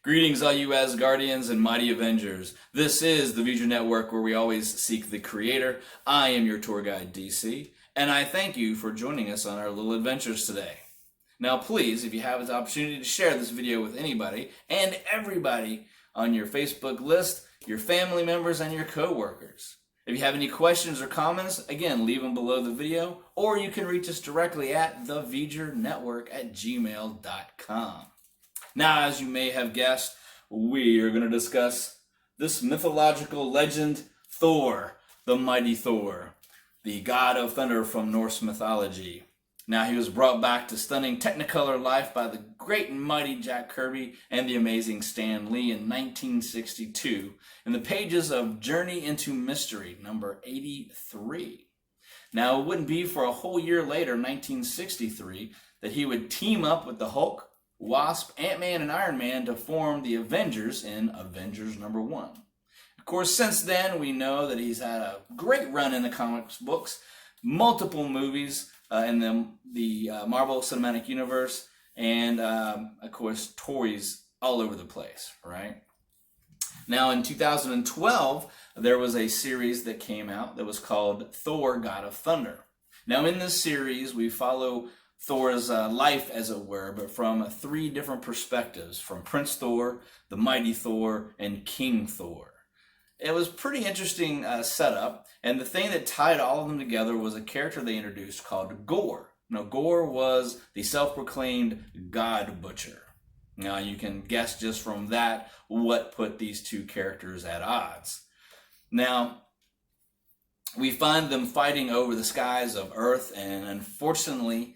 Greetings, all you Asgardians and mighty Avengers. This is the V'ger Network, where we always seek the Creator. I am your tour guide, DC, and I thank you for joining us on our little adventures today. Now, please, if you have the opportunity to share this video with anybody and everybody on your Facebook list, your family members, and your co-workers. If you have any questions or comments, again, leave them below the video, or you can reach us directly at thevjernetwork@gmail.com. Now, as you may have guessed, we are going to discuss this mythological legend, Thor, the mighty Thor, the god of thunder from Norse mythology. Now, he was brought back to stunning Technicolor life by the great and mighty Jack Kirby and the amazing Stan Lee in 1962 in the pages of Journey into Mystery, number 83. Now, it wouldn't be for a whole year later, 1963, that he would team up with the Hulk, Wasp, Ant-Man, and Iron Man to form the Avengers in Avengers number 1. Of course, since then, we know that he's had a great run in the comics books, multiple movies in the Marvel Cinematic Universe, and, of course, toys all over the place, right? Now, in 2012, there was a series that came out that was called Thor, God of Thunder. Now, in this series, we follow Thor's life, as it were, but from 3 different perspectives, from Prince Thor, the Mighty Thor, and King Thor. It was pretty interesting setup, and the thing that tied all of them together was a character they introduced called Gorr. Now, Gorr was the self-proclaimed God Butcher. Now, you can guess just from that what put these 2 characters at odds. Now, we find them fighting over the skies of Earth, and unfortunately,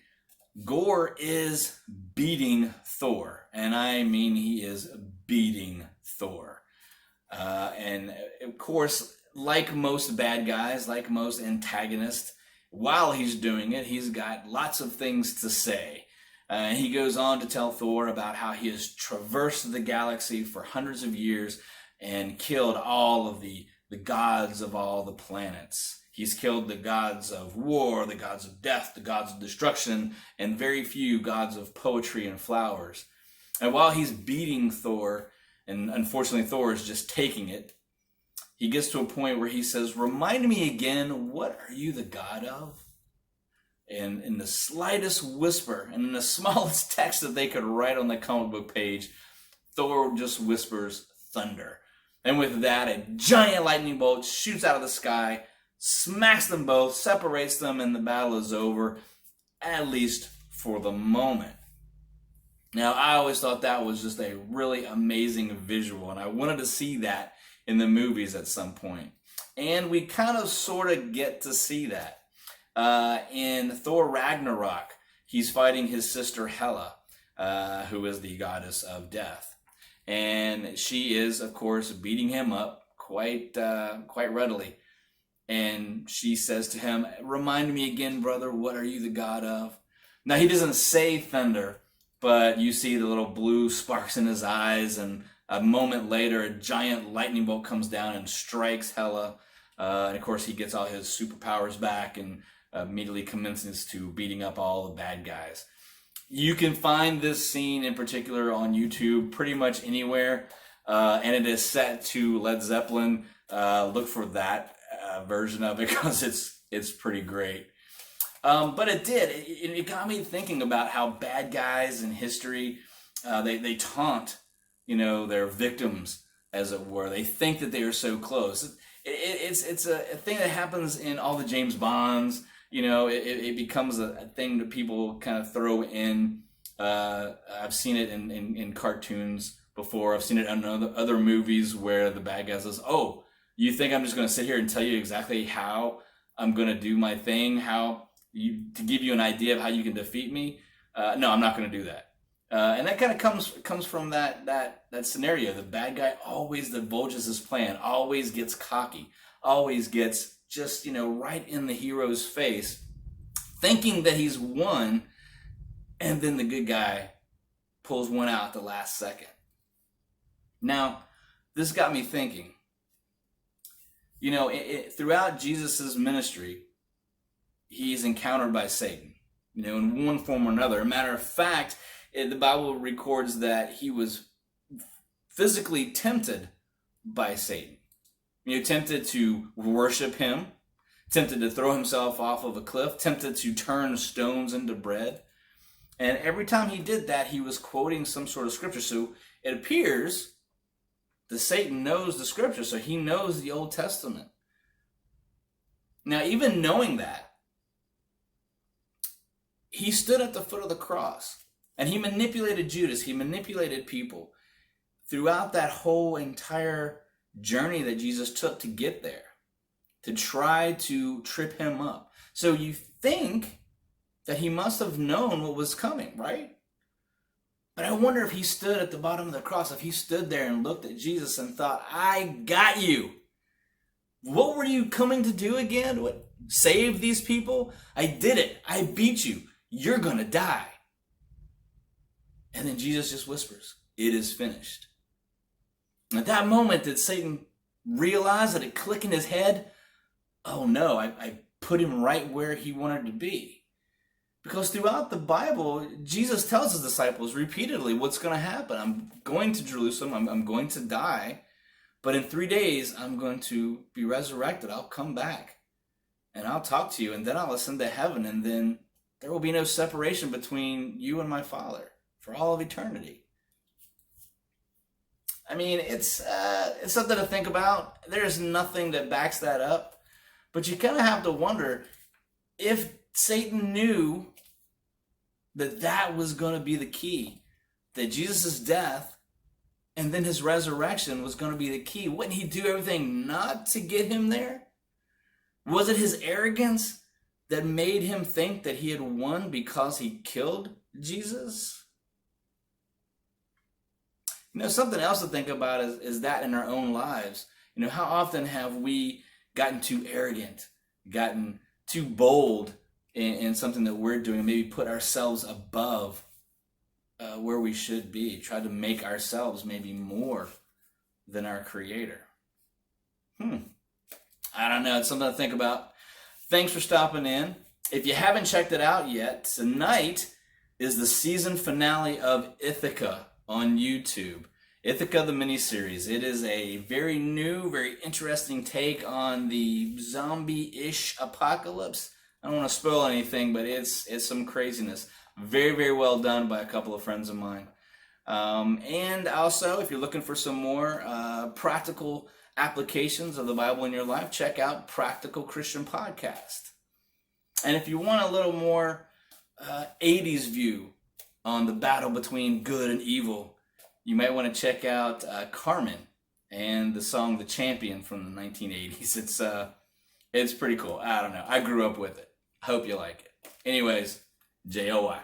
Gorr is beating Thor, and I mean he is beating Thor. And of course, like most bad guys, like most antagonists, while he's doing it, he's got lots of things to say. He goes on to tell Thor about how he has traversed the galaxy for hundreds of years and killed all of the gods of all the planets. He's killed the gods of war, the gods of death, the gods of destruction, and very few gods of poetry and flowers. And while he's beating Thor, and unfortunately Thor is just taking it, he gets to a point where he says, "Remind me again, what are you the god of?" And in the slightest whisper, and in the smallest text that they could write on the comic book page, Thor just whispers, "Thunder." And with that, a giant lightning bolt shoots out of the sky, smacks them both, separates them, and the battle is over, at least for the moment. Now, I always thought that was just a really amazing visual, and I wanted to see that in the movies at some point. And we kind of sort of get to see that. In Thor Ragnarok, he's fighting his sister Hela, who is the goddess of death. And she is, of course, beating him up quite readily. And she says to him, "Remind me again, brother, what are you the god of?" Now, he doesn't say thunder, but you see the little blue sparks in his eyes, and a moment later, a giant lightning bolt comes down and strikes Hela. And of course, he gets all his superpowers back and immediately commences to beating up all the bad guys. You can find this scene in particular on YouTube pretty much anywhere, and it is set to Led Zeppelin. Look for that version of it, because it's pretty great. But it got me thinking about how bad guys in history, they taunt, their victims, as it were. They think that they are so close. It's a thing that happens in all the James Bonds. It becomes a thing that people kind of throw in. I've seen it in cartoons before. I've seen it in other movies where the bad guy says, "Oh, you think I'm just going to sit here and tell you exactly how I'm going to do my thing, to give you an idea of how you can defeat me? No, I'm not going to do that." And that kind of comes from that scenario. The bad guy always divulges his plan, always gets cocky, always gets just, right in the hero's face, thinking that he's won, and then the good guy pulls one out at the last second. Now, this got me thinking. Throughout Jesus' ministry, he's encountered by Satan, in one form or another. As a matter of fact, the Bible records that he was physically tempted by Satan. Tempted to worship him, tempted to throw himself off of a cliff, tempted to turn stones into bread. And every time he did that, he was quoting some sort of scripture. So it appears that Satan knows the scripture, so he knows the Old Testament. Now, even knowing that, he stood at the foot of the cross, and he manipulated Judas, he manipulated people throughout that whole entire journey that Jesus took to get there, to try to trip him up. So you think that he must have known what was coming, right? But I wonder if he stood at the bottom of the cross, if he stood there and looked at Jesus and thought, I got you. What were you coming to do again? What? Save these people? I did it. I beat you. You're going to die. And then Jesus just whispers, it is finished. At that moment, did Satan realize, that it click in his head? Oh no, I put him right where he wanted to be. Because throughout the Bible, Jesus tells his disciples repeatedly what's going to happen. I'm going to Jerusalem, I'm going to die, but in 3 days, I'm going to be resurrected. I'll come back, and I'll talk to you, and then I'll ascend to heaven, and then there will be no separation between you and my Father for all of eternity. I mean, it's something to think about. There's nothing that backs that up. But you kind of have to wonder if Satan knew that that was going to be the key, that Jesus' death and then his resurrection was going to be the key. Wouldn't he do everything not to get him there? Was it his arrogance that made him think that he had won because he killed Jesus? Something else to think about is that in our own lives. How often have we gotten too arrogant, gotten too bold in something that we're doing, maybe put ourselves above where we should be, tried to make ourselves maybe more than our Creator? I don't know. It's something to think about. Thanks for stopping in. If you haven't checked it out yet, tonight is the season finale of Ithaca on YouTube. Ithaca, the miniseries. It is a very new, very interesting take on the zombie-ish apocalypse. I don't want to spoil anything, but it's some craziness. Very, very well done by a couple of friends of mine. And also, if you're looking for some more practical applications of the Bible in your life, check out Practical Christian Podcast. And if you want a little more 80s view on the battle between good and evil, you might want to check out Carmen and the song The Champion from the 1980s. It's pretty cool. I don't know. I grew up with it. Hope you like it. Anyways, JOY.